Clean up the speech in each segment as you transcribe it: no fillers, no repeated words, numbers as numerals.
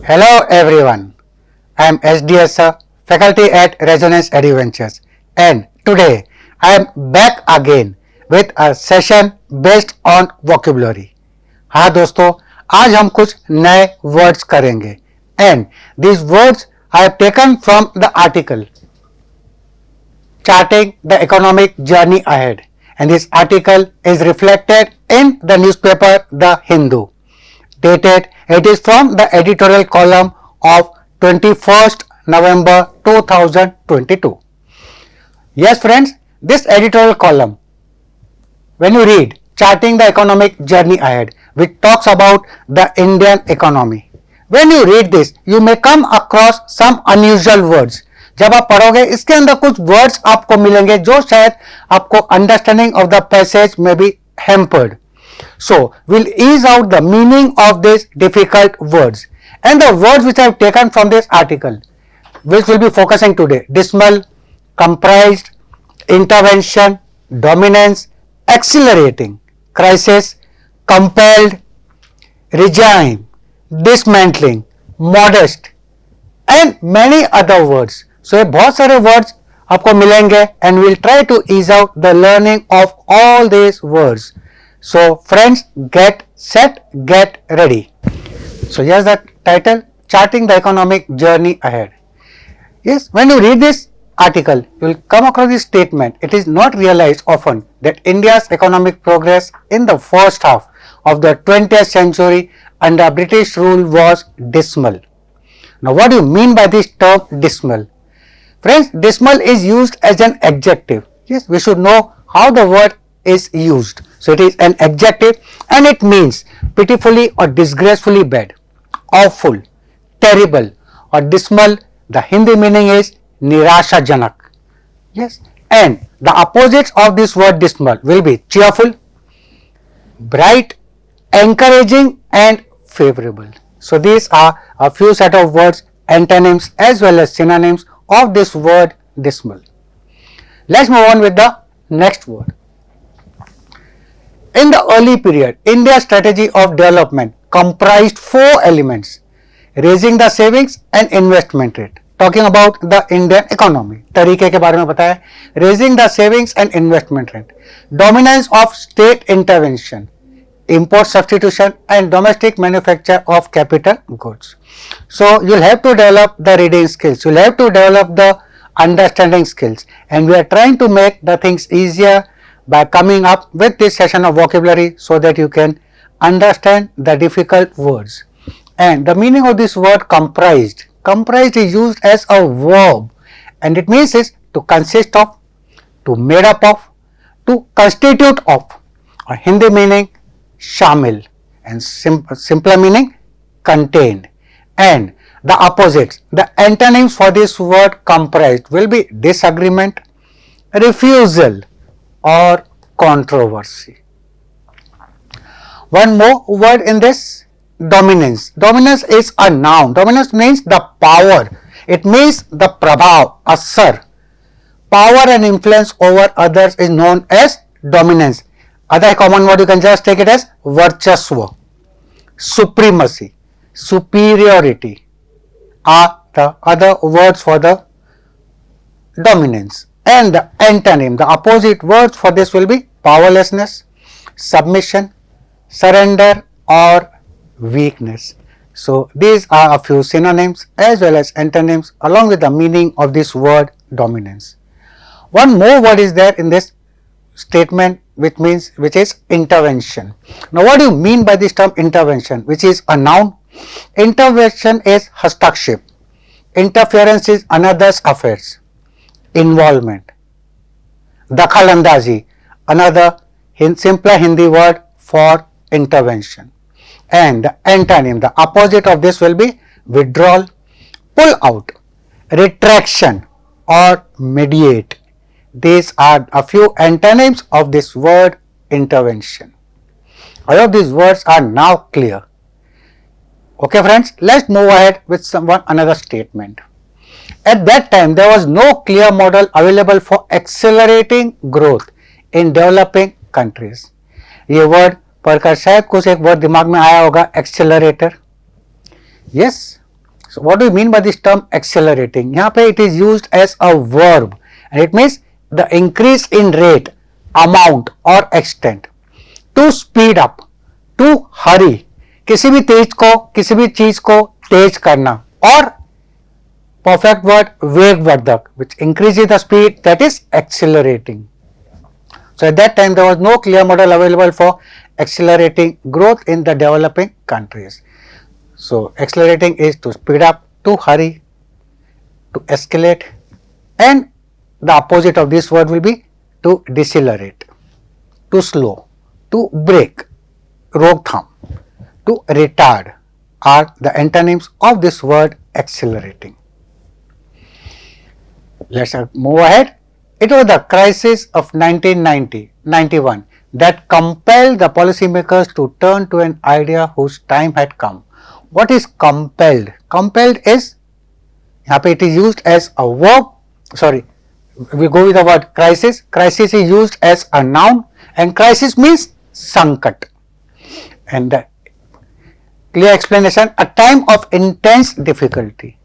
Hello everyone, I am SDS Sir, faculty at ResoMEx Adventures, and today I am back again with a session based on vocabulary. हाँ दोस्तों, आज हम कुछ नए words करेंगे and these words I have taken from the article Charting the Economic Journey Ahead, and this article is reflected in the newspaper The Hindu. Dated, it is from the editorial column of 21st November 2022. Yes friends, this editorial column, when you read Charting the Economic Journey Ahead, which talks about the Indian economy, when you read this, you may come across some unusual words. जब आप पढ़ोगे इसके अंदर कुछ words आपको मिलेंगे जो शायद आपको अंडरस्टैंडिंग ऑफ द पैसेज में be hampered. So we'll ease out the meaning of these difficult words, and the words which I have taken from this article, which we'll be focusing today: dismal, comprised, intervention, dominance, accelerating, crisis, compelled, regime, dismantling, modest, and many other words. So ये बहुत सारे words आपको मिलेंगे and we'll try to ease out the learning of all these words. So friends, get set, get ready. So here's the title, Charting the Economic Journey Ahead. Yes, when you read this article, you will come across this statement. It is not realized often that India's economic progress in the first half of the 20th century under British rule was dismal. Now what do you mean by this term dismal? Friends, dismal is used as an adjective. Yes, we should know how the word is used. So it is an adjective and it means pitifully or disgracefully bad, awful, terrible, or dismal. The Hindi meaning is nirashajanak. Yes, and the opposites of this word dismal will be cheerful, bright, encouraging, and favorable. So these are a few set of words, antonyms as well as synonyms of this word dismal. Let's move on with the next word. In the early period, India's strategy of development comprised four elements: raising the savings and investment rate. Talking about the Indian economy, तरीके के बारे में बताया, raising the savings and investment rate, dominance of state intervention, import substitution, and domestic manufacture of capital goods. So you'll have to develop the reading skills, you'll have to develop the understanding skills, and we are trying to make the things easier by coming up with this session of vocabulary so that you can understand the difficult words. And the meaning of this word comprised, comprised is used as a verb and it means is to consist of, to made up of, to constitute of, or Hindi meaning shamil, and simpler meaning contained. And the opposites, the antonyms for this word comprised will be disagreement, refusal, or controversy. One more word in this, dominance. Dominance is a noun. Dominance means the power. It means the prabhav, asar. Power and influence over others is known as dominance. Other common word you can just take it as varchasva, supremacy, superiority are the other words for the dominance. And the antonym, the opposite words for this will be powerlessness, submission, surrender, or weakness. So these are a few synonyms as well as antonyms along with the meaning of this word dominance. One more word is there in this statement which is intervention. Now what do you mean by this term intervention, which is a noun? Intervention is hastakship. Interference is another's affairs. Involvement. Dakhalandazi, another simpler Hindi word for intervention. And the antonym, the opposite of this will be withdrawal, pull out, retraction, or mediate. These are a few antonyms of this word intervention. I hope these words are now clear. Okay friends, let's move ahead with another statement. At that time, there was no clear model available for accelerating growth in developing countries. ये word पढ़कर शायद कुछ एक word दिमाग में आया होगा, accelerator. Yes, So what do you mean by this term accelerating? यहाँ पे it is used as a verb and it means the increase in rate, amount or extent. To speed up, to hurry, किसी भी तेज को, किसी भी चीज को तेज करना, और perfect word वेगवर्धक which increases the speed, that is accelerating. So at that time there was no clear model available for accelerating growth in the developing countries. So accelerating is to speed up, to hurry, to escalate, and the opposite of this word will be to decelerate, to slow, to break, रोकथाम, to retard are the antonyms of this word accelerating. Let's move ahead. It was the crisis of 1990-91 that compelled the policymakers to turn to an idea whose time had come. What is compelled? Compelled is, यहाँ पे it is used as a verb, sorry, we go with the word crisis. Crisis is used as a noun and crisis means sankat. And the clear explanation, a time of intense difficulty.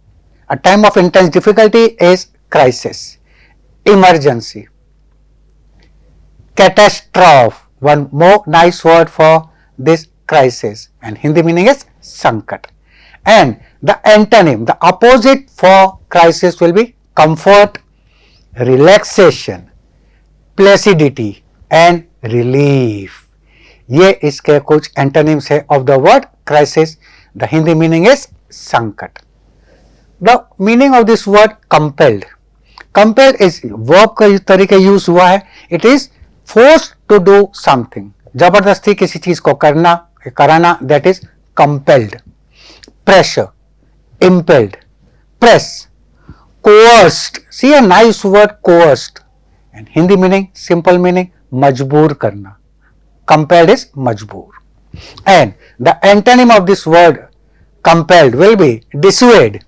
A time of intense difficulty is crisis, emergency, catastrophe, one more nice word for this crisis, and Hindi meaning is sankat. And the antonym, the opposite for crisis will be comfort, relaxation, placidity and relief. ये इसके कुछ antonyms है of the word crisis. The Hindi meaning is sankat. The meaning of this word compelled. Compelled is verb का तरीके use हुआ है. It is forced to do something. जबरदस्ती किसी चीज को करना, कराना, that is compelled. Pressure, impelled, press, coerced. See a nice word, coerced. And Hindi meaning, simple meaning, majboor karna. Compelled is majboor. And the antonym of this word compelled will be dissuade,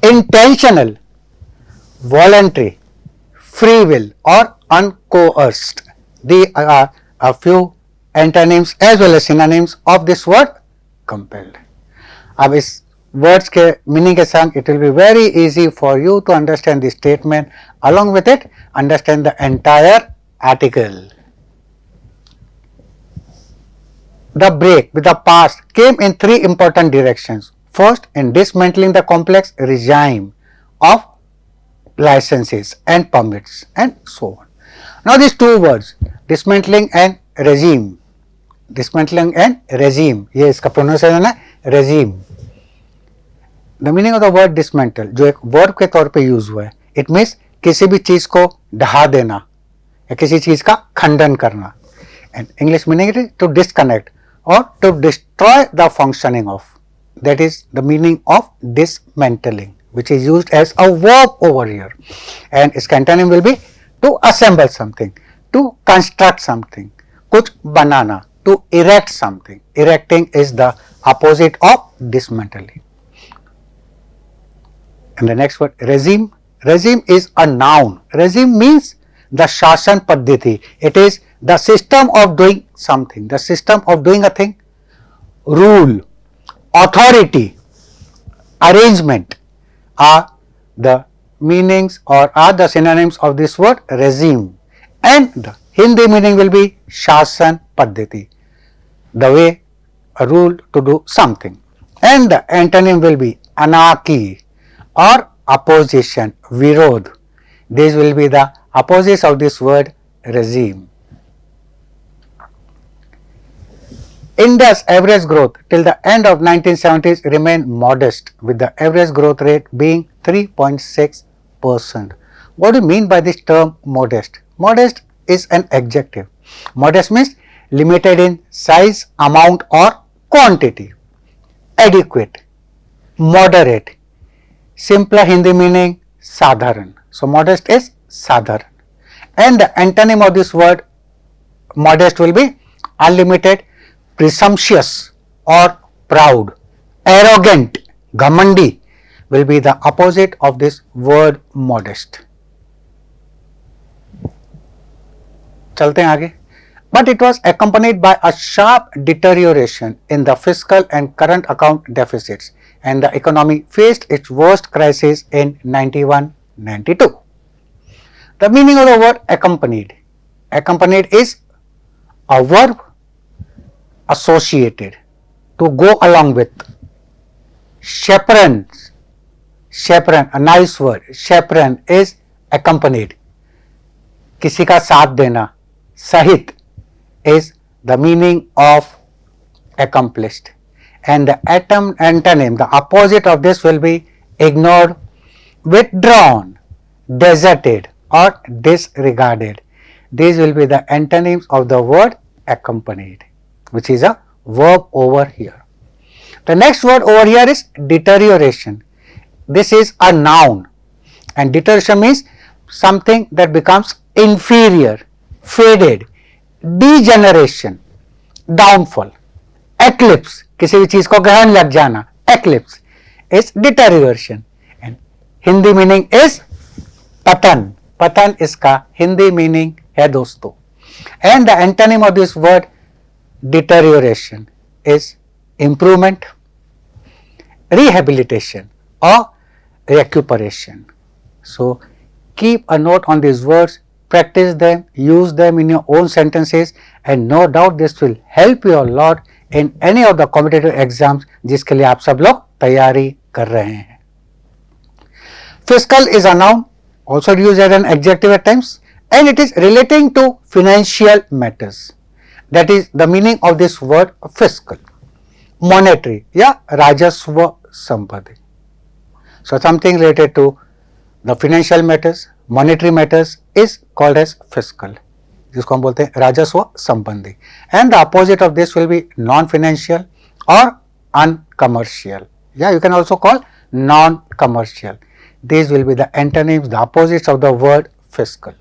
intentional, voluntary, free will or uncoerced. These are a few antonyms as well as synonyms of this word compelled. अब इस words के meaning के संग it will be very easy for you to understand the statement. Along with it, understand the entire article. The break with the past came in three important directions. First, in dismantling the complex regime of licenses and permits and so on. Now these two words, dismantling and regime. Dismantling and regime, ये इसका pronunciation है regime. The meaning of the word dismantle जो एक verb के तौर पे use हुआ है, it means किसी भी चीज को ढहा देना या किसी चीज का खंडन करना. And English meaning it is to disconnect or to destroy the functioning of. That is the meaning of dismantling, which is used as a verb over here. And its antonym will be to assemble something, to construct something, कुछ बनाना, to erect something. Erecting is the opposite of dismantling. And the next word, regime. Regime is a noun. Regime means the shasan paddhati. It is the system of doing something, the system of doing a thing. Rule, authority, arrangement are the meanings or are the synonyms of this word regime. And the Hindi meaning will be shasan paddhati, the way, a rule to do something. And the antonym will be anarchy or opposition, virod. These will be the opposites of this word regime. India's average growth till the end of 1970s remained modest, with the average growth rate being 3.6%. What do you mean by this term modest? Modest is an adjective. Modest means limited in size, amount or quantity. Adequate, moderate. Simpler Hindi meaning sadharan. So modest is sadharan. And the antonym of this word modest will be unlimited, presumptuous or proud. Arrogant, ghamandi will be the opposite of this word modest. चलते हैं आगे. But it was accompanied by a sharp deterioration in the fiscal and current account deficits. and the economy faced its worst crisis in 91-92. The meaning of the word accompanied. Accompanied is a verb associated, to go along with. Chaperone, a nice word. Chaperone is accompanied. किसी का साथ देना, सहित is the meaning of accomplished. And the antonym, the opposite of this will be ignored, withdrawn, deserted or disregarded. These will be the antonyms of the word accompanied, which is a verb over here. The next word over here is deterioration. This is a noun, and deterioration means something that becomes inferior, faded, degeneration, downfall, eclipse, किसी भी चीज को ग्रहण लग जाना, eclipse is deterioration, and Hindi meaning is पतन. पतन इसका हिंदी मीनिंग है दोस्तों. And the antonym of this word deterioration is improvement, rehabilitation or recuperation. So keep a note on these words, practice them, use them in your own sentences, and no doubt this will help you a lot in any of the competitive exams जिसके लिए आप सब लोग तैयारी कर रहे हैं. Fiscal is a noun, also used as an adjective at times, and it is relating to financial matters. That is the meaning of this word fiscal. Monetary या राजस्व संपत्ति. So something related to the financial matters, monetary matters is called as fiscal, जिसको हम बोलते हैं राजस्व संबंधी. And the opposite of this will be non-financial or uncommercial. Yeah, you can also call non-commercial. These will be the antonyms, the opposites of the word fiscal.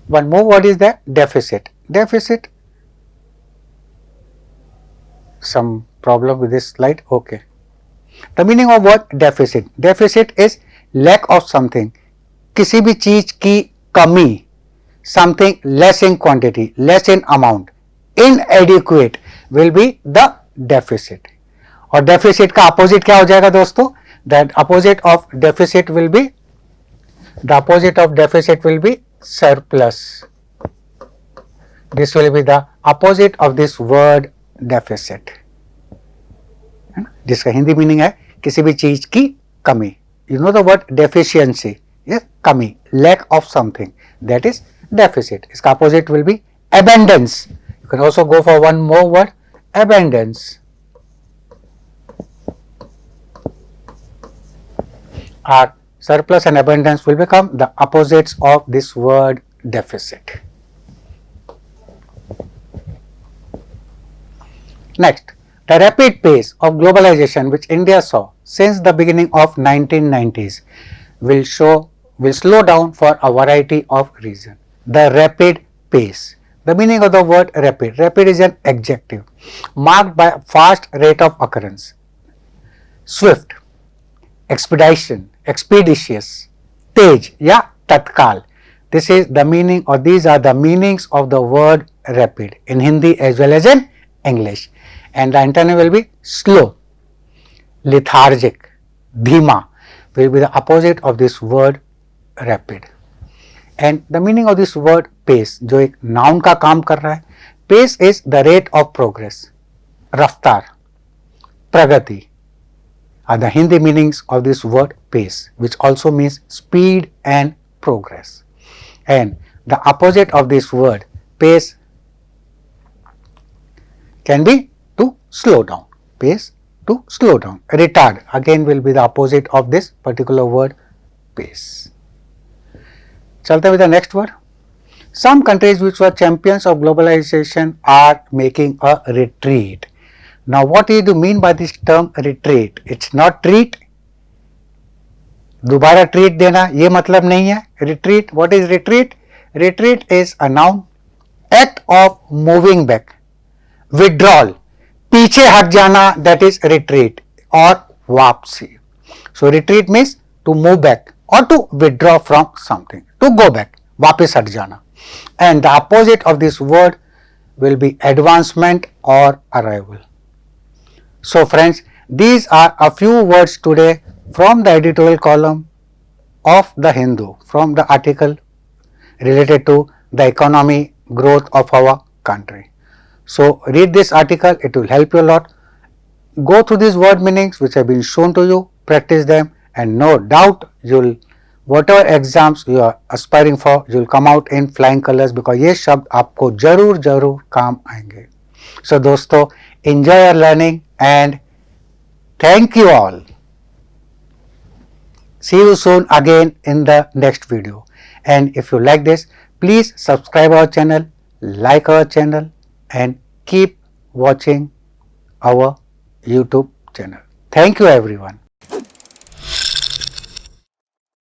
One more word is the deficit. Deficit. Some problem with this slide? Okay. The meaning of word deficit. Deficit is lack of something. किसी भी चीज की कमी. Something less in quantity, less in amount, inadequate will be the deficit. और deficit का opposite क्या हो जाएगा दोस्तों? That opposite of deficit will be, the opposite of deficit will be surplus. This will be the opposite of this word deficit. जिसका Hindi meaning है किसी भी चीज की कमी. You know the word deficiency, yes, कमी, lack of something, that is deficit. इसका opposite will be abundance. You can also go for one more word, abundance. Our surplus and abundance will become the opposites of this word deficit. Next, the rapid pace of globalization which India saw since the beginning of 1990s will slow down for a variety of reasons. The rapid pace. The meaning of the word rapid. Rapid is an adjective marked by a fast rate of occurrence. Swift, expedition, expeditious, tej या तत्काल. This is the meaning, or these are the meanings of the word rapid in Hindi as well as in English. And the antonym will be slow, lethargic, dhima will be the opposite of this word rapid. And the meaning of this word pace, जो एक noun का काम कर रहा है, pace is the rate of progress, रफ्तार, प्रगति are the Hindi meanings of this word pace, which also means speed and progress. And the opposite of this word pace can be to slow down, pace to slow down. Retard again will be the opposite of this particular word pace. चलते with the next word. Some countries which were champions of globalization are making a retreat. Now what do you mean by this term retreat? It's not treat. दोबारा treat देना ये मतलब नहीं है. Retreat, what is retreat? Retreat is a noun, act of moving back, withdrawal, पीछे हट जाना, that is retreat or वापसी. So retreat means to move back or to withdraw from something, to go back, वापस हट जाना. And the opposite of this word will be advancement or arrival. So friends, These are a few words today from the editorial column of the Hindu, from the article related to the economy growth of our country. So read this article, it will help you a lot. Go through these word meanings which have been shown to you, practice them, and no doubt you'll whatever exams you are aspiring for, you'll come out in flying colors because ये शब्द आपको जरूर जरूर काम आएंगे. So दोस्तों, enjoy your learning and thank you all. See you soon again in the next video. And if you like this, please subscribe our channel, like our channel, and keep watching our YouTube channel. Thank you everyone.